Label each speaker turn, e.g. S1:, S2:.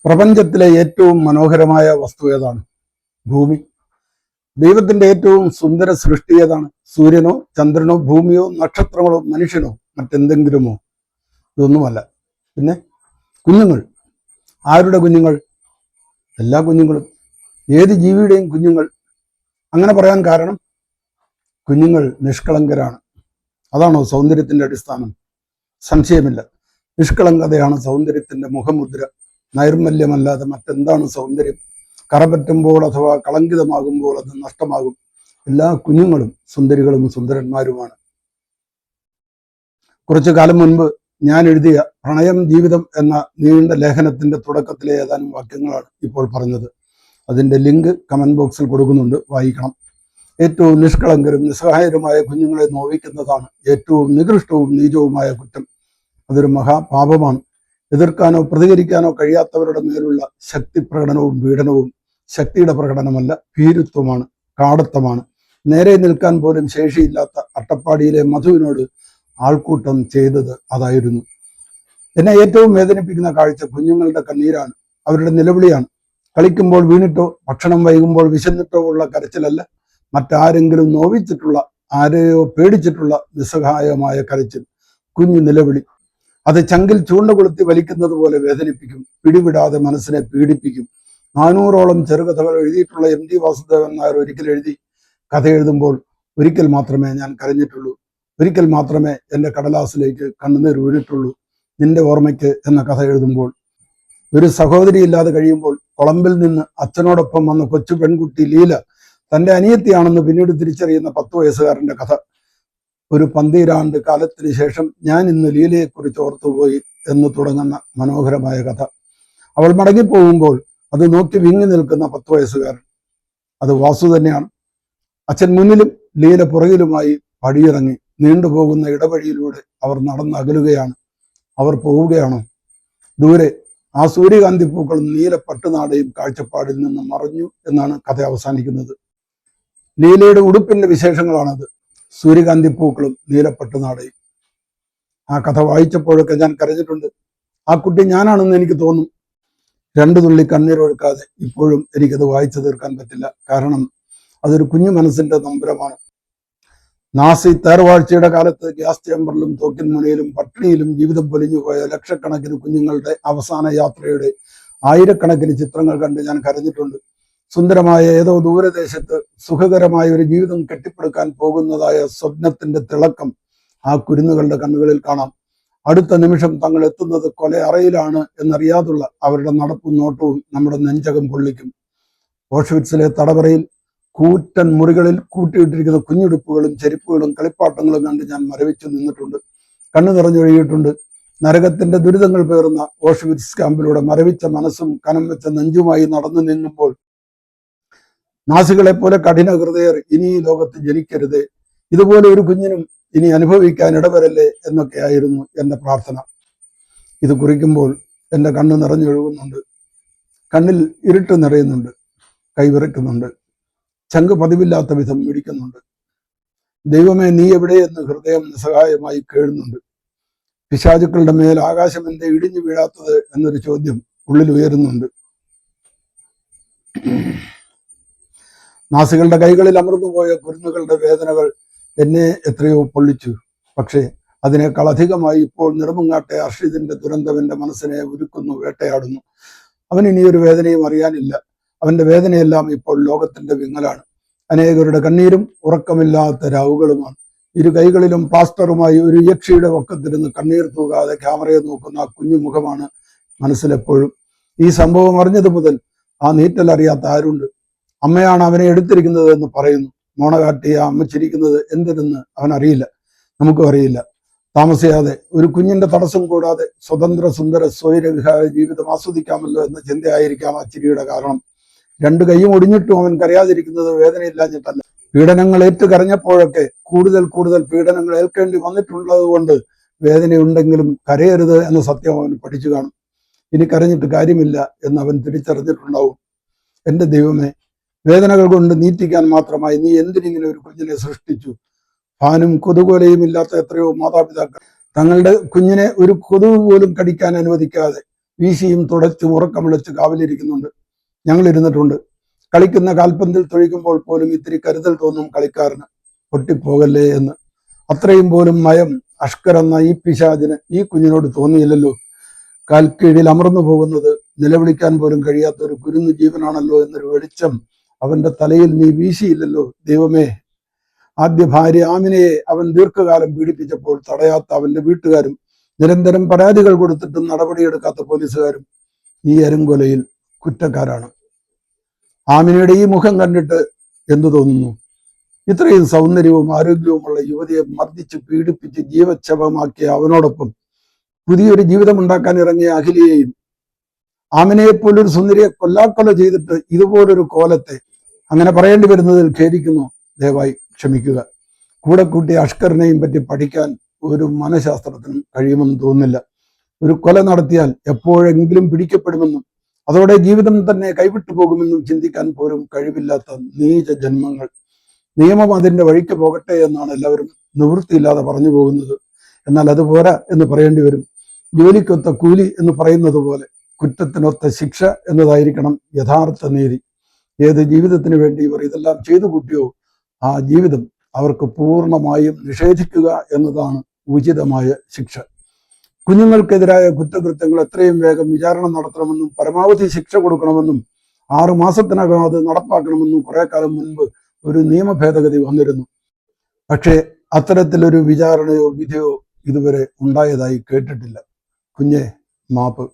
S1: പ്രപഞ്ചത്തിലെ ഏറ്റവും മനോഹരമായ വസ്തു ഏതാണ്? ഭൂമി. ദൈവത്തിന്റെ ഏറ്റവും സുന്ദര സൃഷ്ടി ഏതാണ്? സൂര്യനോ ചന്ദ്രനോ ഭൂമിയോ നക്ഷത്രങ്ങളോ മനുഷ്യനോ മറ്റെന്തെങ്കിലുമോ? ഇതൊന്നുമല്ല. പിന്നെ കുഞ്ഞുങ്ങൾ. ആരുടെ കുഞ്ഞുങ്ങൾ? എല്ലാ കുഞ്ഞുങ്ങളും, ഏത് ജീവിയുടെയും കുഞ്ഞുങ്ങൾ. അങ്ങനെ പറയാൻ കാരണം കുഞ്ഞുങ്ങൾ നിഷ്കളങ്കരാണ്. അതാണോ സൗന്ദര്യത്തിന്റെ അടിസ്ഥാനം? സംശയമില്ല. നിഷ്കളങ്കതയാണ് സൗന്ദര്യത്തിന്റെ മുഖമുദ്ര. നൈർമല്യമല്ലാതെ മറ്റെന്താണ് സൗന്ദര്യം? കറപറ്റുമ്പോൾ അഥവാ കളങ്കിതമാകുമ്പോൾ അത് നഷ്ടമാകും. എല്ലാ കുഞ്ഞുങ്ങളും സുന്ദരികളും സുന്ദരന്മാരുമാണ്. കുറച്ചു കാലം മുൻപ് ഞാൻ എഴുതിയ പ്രണയം ജീവിതം എന്ന നീണ്ട ലേഖനത്തിന്റെ തുടക്കത്തിലെ ഏതാനും വാക്യങ്ങളാണ് ഇപ്പോൾ പറഞ്ഞത്. അതിന്റെ ലിങ്ക് കമന്റ് ബോക്സിൽ കൊടുക്കുന്നുണ്ട്, വായിക്കണം. ഏറ്റവും നിഷ്കളങ്കരും നിസ്സഹായരുമായ കുഞ്ഞുങ്ങളെ നോവിക്കുന്നതാണ് ഏറ്റവും നികൃഷ്ടവും നീചവുമായ കുറ്റം. അതൊരു മഹാപാപമാണ്. എതിർക്കാനോ പ്രതികരിക്കാനോ കഴിയാത്തവരുടെ മേലുള്ള ശക്തി പ്രകടനവും പീഡനവും ശക്തിയുടെ പ്രകടനമല്ല, ഭീരുത്വമാണ്, കാടത്തമാണ്. നേരെ നിൽക്കാൻ പോലും ശേഷിയില്ലാത്ത അട്ടപ്പാടിയിലെ മധുവിനോട് ആൾക്കൂട്ടം ചെയ്തത് അതായിരുന്നു. എന്നെ ഏറ്റവും വേദനിപ്പിക്കുന്ന കാഴ്ച കുഞ്ഞുങ്ങളുടെ കണ്ണീരാണ്, അവരുടെ നിലവിളിയാണ്. കളിക്കുമ്പോൾ വീണിട്ടോ ഭക്ഷണം വൈകുമ്പോൾ വിശന്നിട്ടോ ഉള്ള കരച്ചിലല്ല, മറ്റാരെങ്കിലും നോവിച്ചിട്ടുള്ള, ആരെയോ പേടിച്ചിട്ടുള്ള നിസ്സഹായമായ കരച്ചിൽ, കുഞ്ഞു നിലവിളി. അത് ചങ്കിൽ ചൂണ്ട കൊളുത്തി വലിക്കുന്നത് പോലെ വേദനിപ്പിക്കും, പിടിവിടാതെ മനസ്സിനെ പീഡിപ്പിക്കും. 400ഓളം ചെറുകഥകൾ എഴുതിയിട്ടുള്ള MT വാസുദേവൻ നായർ ഒരിക്കൽ എഴുതി, കഥ എഴുതുമ്പോൾ ഒരിക്കൽ മാത്രമേ ഞാൻ കരഞ്ഞിട്ടുള്ളൂ, ഒരിക്കൽ മാത്രമേ എൻ്റെ കടലാസിലേക്ക് കണ്ണുനീർ വീണിട്ടുള്ളൂ. നിന്റെ ഓർമ്മയ്ക്ക് എന്ന കഥ എഴുതുമ്പോൾ. ഒരു സഹോദരി ഇല്ലാതെ കഴിയുമ്പോൾ കൊളംബിൽ നിന്ന് അച്ഛനോടൊപ്പം വന്ന കൊച്ചു പെൺകുട്ടി ലീല തൻ്റെ അനിയത്തിയാണെന്ന് പിന്നീട് തിരിച്ചറിയുന്ന 10 വയസ്സുകാരൻ്റെ കഥ. ഒരു 12 കാലത്തിന് ശേഷം ഞാൻ ഇന്ന് ലീലയെക്കുറിച്ച് ഓർത്തുപോയി എന്ന് തുടങ്ങുന്ന മനോഹരമായ കഥ. അവൾ മടങ്ങിപ്പോകുമ്പോൾ അത് നോക്കി വിങ്ങി നിൽക്കുന്ന 10 വയസ്സുകാരൻ. അത് വാസു തന്നെയാണ്. അച്ഛൻ മുന്നിലും ലീല പുറകിലുമായി പടിയിറങ്ങി നീണ്ടുപോകുന്ന ഇടവഴിയിലൂടെ അവർ നടന്നകലുകയാണ്. അവർ പോവുകയാണോ? ദൂരെ ആ സൂര്യകാന്തി പൂക്കളും നീല പട്ടുനാടയും കാഴ്ചപ്പാടിൽ നിന്ന് മറഞ്ഞു എന്നാണ് കഥ അവസാനിക്കുന്നത്. ലീലയുടെ ഉടുപ്പിന്റെ വിശേഷങ്ങളാണത്. സൂര്യകാന്തി പൂക്കളും നീലപ്പട്ടുനാടയും. ആ കഥ വായിച്ചപ്പോഴൊക്കെ ഞാൻ കരഞ്ഞിട്ടുണ്ട്. ആ കുട്ടി ഞാനാണെന്ന് എനിക്ക് തോന്നും. 2 തുള്ളി കണ്ണീരൊഴുക്കാതെ ഇപ്പോഴും എനിക്കത് വായിച്ചു തീർക്കാൻ പറ്റില്ല. കാരണം അതൊരു കുഞ്ഞു മനസ്സിന്റെ നമ്പരമാണ്. നാസി തേർവാഴ്ചയുടെ കാലത്ത് ഗ്യാസ് ചേമ്പറിലും തോക്കിൻ മുനയിലും പട്ടിണിയിലും ജീവിതം പൊലിഞ്ഞുപോയ ലക്ഷക്കണക്കിന് കുഞ്ഞുങ്ങളുടെ അവസാന യാത്രയുടെ ആയിരക്കണക്കിന് ചിത്രങ്ങൾ കണ്ട് ഞാൻ കരഞ്ഞിട്ടുണ്ട്. സുന്ദരമായ ഏതോ ദൂരദേശത്ത് സുഖകരമായ ഒരു ജീവിതം കെട്ടിപ്പടുക്കാൻ പോകുന്നതായ സ്വപ്നത്തിന്റെ തിളക്കം ആ കുരുന്നുകളുടെ കണ്ണുകളിൽ കാണാം. അടുത്ത നിമിഷം തങ്ങൾ എത്തുന്നത് കൊലയറയിലാണ് എന്നറിയാതുള്ള അവരുടെ നടപ്പും നോട്ടവും നമ്മുടെ നെഞ്ചകം പൊള്ളിക്കും. ഓഷ്വിറ്റ്സിലെ തടവറയിൽ കൂറ്റൻ മുറികളിൽ കൂട്ടിയിട്ടിരിക്കുന്ന കുഞ്ഞുടുപ്പുകളും ചെരുപ്പുകളും കളിപ്പാട്ടങ്ങളും കണ്ട് ഞാൻ മരവിച്ചു നിന്നിട്ടുണ്ട്. കണ്ണു നിറഞ്ഞൊഴുകിയിട്ടുണ്ട്. നരകത്തിന്റെ ദുരിതങ്ങൾ പേറുന്ന ഓഷ്വിറ്റ്സ് ക്യാമ്പിലൂടെ മരവിച്ച മനസ്സും കനം വെച്ച നെഞ്ചുമായി നടന്നു നീങ്ങുമ്പോൾ നാസികളെ പോലെ കഠിന ഹൃദയർ ഇനി ഈ ലോകത്ത് ജനിക്കരുതേ, ഇതുപോലെ ഒരു കുഞ്ഞിനും ഇനി അനുഭവിക്കാൻ ഇടവരല്ലേ എന്നൊക്കെയായിരുന്നു എൻ്റെ പ്രാർത്ഥന. ഇത് കുറിക്കുമ്പോൾ എൻ്റെ കണ്ണ് നിറഞ്ഞൊഴുകുന്നുണ്ട്. കണ്ണിൽ ഇരുട്ട് നിറയുന്നുണ്ട്, കൈവിറയ്ക്കുന്നുണ്ട്, ചങ്ക് പതിവില്ലാത്ത വിധം മിടിക്കുന്നുണ്ട്. ദൈവമേ നീ എവിടെയെന്ന് ഹൃദയം നിസ്സഹായമായി കേഴുന്നുണ്ട്. പിശാചുക്കളുടെ മേൽ ആകാശം എന്തേ ഇടിഞ്ഞു വീഴാത്തത് എന്നൊരു ചോദ്യം ഉള്ളിൽ ഉയരുന്നുണ്ട്. നാസികളുടെ കൈകളിൽ അമർന്നുപോയ കുരുന്നുകളുടെ വേദനകൾ എന്നെ എത്രയോ പൊള്ളിച്ചു. പക്ഷേ അതിനേക്കാൾ അധികമായി ഇപ്പോൾ നിറമുങ്ങാട്ടെ അർഷിദിന്റെ ദുരന്തം എൻ്റെ മനസ്സിനെ ഉരുക്കുന്നു, വേട്ടയാടുന്നു. അവൻ ഇനിയൊരു വേദനയും അറിയാനില്ല. അവന്റെ വേദനയെല്ലാം ഇപ്പോൾ ലോകത്തിന്റെ വിങ്ങലാണ്. അനേകരുടെ കണ്ണീരും ഉറക്കമില്ലാത്ത രാവുകളുമാണ്. 2 കൈകളിലും പ്ലാസ്റ്ററുമായി ഒരു യക്ഷിയുടെ വക്കത്തിരുന്ന് കണ്ണീർ തൂകാതെ ക്യാമറയെ നോക്കുന്ന ആ കുഞ്ഞു മുഖമാണ് മനസ്സിലെപ്പോഴും. ഈ സംഭവം അറിഞ്ഞത് മുതൽ ആ നീറ്റൽ അറിയാത്ത ആരുണ്ട്? അമ്മയാണ് അവനെ എടുത്തിരിക്കുന്നത് എന്ന് പറയുന്നു. മോണ കാട്ടി ആ അമ്മ ചിരിക്കുന്നത് എന്തിനെന്ന് അവൻ അറിയില്ല, നമുക്കും അറിയില്ല. താമസിയാതെ ഒരു കുഞ്ഞിന്റെ തടസ്സം കൂടാതെ സ്വതന്ത്ര സുന്ദര സ്വൈരവിഹാര ജീവിതം ആസ്വദിക്കാമല്ലോ എന്ന ചിന്തയായിരിക്കാം ആ ചിരിയുടെ കാരണം. 2 കൈയും ഒടിഞ്ഞിട്ടും അവൻ കരയാതിരിക്കുന്നത് വേദനയില്ലാഞ്ഞിട്ടല്ല. പീഡനങ്ങൾ ഏറ്റു കരഞ്ഞപ്പോഴൊക്കെ കൂടുതൽ കൂടുതൽ പീഡനങ്ങൾ ഏൽക്കേണ്ടി വന്നിട്ടുള്ളത് കൊണ്ട് വേദനയുണ്ടെങ്കിലും കരയരുത് എന്ന സത്യം അവൻ പഠിച്ചു കാണും. ഇനി കരഞ്ഞിട്ട് കാര്യമില്ല എന്ന് അവൻ തിരിച്ചറിഞ്ഞിട്ടുണ്ടാവും. എൻ്റെ ദൈവമേ, വേദനകൾ കൊണ്ട് നീറ്റിക്കാൻ മാത്രമായി നീ എന്തിനിങ്ങനെ ഒരു കുഞ്ഞിനെ സൃഷ്ടിച്ചു? ഫാനും കൊതുകോലയും ഇല്ലാത്ത എത്രയോ മാതാപിതാക്കൾ തങ്ങളുടെ കുഞ്ഞിനെ ഒരു കൊതുക് പോലും കടിക്കാൻ അനുവദിക്കാതെ വീശിയും തുടച്ചും ഉറക്കം വിളിച്ച് കാവലിരിക്കുന്നുണ്ട്. ഞങ്ങൾ ഇരുന്നിട്ടുണ്ട്. കളിക്കുന്ന കാൽപന്തിൽ തൊഴിക്കുമ്പോൾ പോലും ഇത്തിരി കരുതൽ തോന്നും കളിക്കാരന്, പൊട്ടിപ്പോകല്ലേ എന്ന്. അത്രയും പോലും മയം അഷ്കർ എന്ന ഈ പിശാചിന് ഈ കുഞ്ഞിനോട് തോന്നിയില്ലല്ലോ. കാൽക്കീഴിൽ അമർന്നു പോകുന്നത് നിലവിളിക്കാൻ പോലും കഴിയാത്ത ഒരു കുരുന്നു ജീവനാണല്ലോ എന്നൊരു വെളിച്ചം അവന്റെ തലയിൽ നീ വീശിയില്ലല്ലോ ദൈവമേ. ആദ്യ ഭാര്യ ആമിനയെ അവൻ ദീർഘകാലം പീഡിപ്പിച്ചപ്പോൾ തടയാത്ത അവന്റെ വീട്ടുകാരും നിരന്തരം പരാതികൾ കൊടുത്തിട്ടും നടപടിയെടുക്കാത്ത പോലീസുകാരും ഈ അരുങ്കൊലയിൽ കുറ്റക്കാരാണ്. ആമിനയുടെ ഈ മുഖം കണ്ടിട്ട് എന്തു തോന്നുന്നു? ഇത്രയും സൗന്ദര്യവും ആരോഗ്യവുമുള്ള യുവതിയെ മർദ്ദിച്ച് പീഡിപ്പിച്ച് ജീവച്ഛവമാക്കിയ അവനോടൊപ്പം പുതിയൊരു ജീവിതം ഉണ്ടാക്കാൻ ഇറങ്ങിയ അഖിലയെയും, ആമിനയെപ്പോലൊരു സുന്ദരിയെ കൊല്ലാക്കൊല ചെയ്തിട്ട് ഇതുപോലൊരു കോലത്തെ, അങ്ങനെ പറയേണ്ടി വരുന്നതിൽ ഖേദിക്കുന്നു. ദയവായി ക്ഷമിക്കുക. കൂടെ കൂട്ടിയ അഷ്കറിനെയും പറ്റി പഠിക്കാൻ ഒരു മനഃശാസ്ത്രത്തിനും കഴിയുമെന്ന് തോന്നുന്നില്ല. ഒരു കൊല നടത്തിയാൽ എപ്പോഴെങ്കിലും പിടിക്കപ്പെടുമെന്നും അതോടെ ജീവിതം തന്നെ കൈവിട്ടു പോകുമെന്നും ചിന്തിക്കാൻ പോലും കഴിവില്ലാത്ത നീച ജന്മങ്ങൾ. നിയമം അതിന്റെ വഴിക്ക് പോകട്ടെ എന്നാണ് എല്ലാവരും നിവൃത്തിയില്ലാതെ പറഞ്ഞു പോകുന്നത്. എന്നാൽ അതുപോരാ എന്ന് പറയേണ്ടി വരും. ജോലിക്കൊത്ത കൂലി എന്ന് പറയുന്നത് പോലെ കുറ്റത്തിനൊത്ത ശിക്ഷ എന്നതായിരിക്കണം യഥാർത്ഥ നീതി. ഏത് ജീവിതത്തിന് വേണ്ടി ഇവർ ഇതെല്ലാം ചെയ്തു കൂട്ടിയോ ആ ജീവിതം അവർക്ക് പൂർണ്ണമായും നിഷേധിക്കുക എന്നതാണ് ഉചിതമായ ശിക്ഷ. കുഞ്ഞുങ്ങൾക്കെതിരായ കുറ്റകൃത്യങ്ങൾ എത്രയും വേഗം വിചാരണ നടത്തണമെന്നും പരമാവധി ശിക്ഷ കൊടുക്കണമെന്നും 6 മാസത്തിനകം അത് നടപ്പാക്കണമെന്നും കുറെ കാലം മുൻപ് ഒരു നിയമ ഭേദഗതി വന്നിരുന്നു. പക്ഷേ അത്തരത്തിലൊരു വിചാരണയോ വിധിയോ ഇതുവരെ ഉണ്ടായതായി കേട്ടിട്ടില്ല. കുഞ്ഞെ, മാപ്പ്.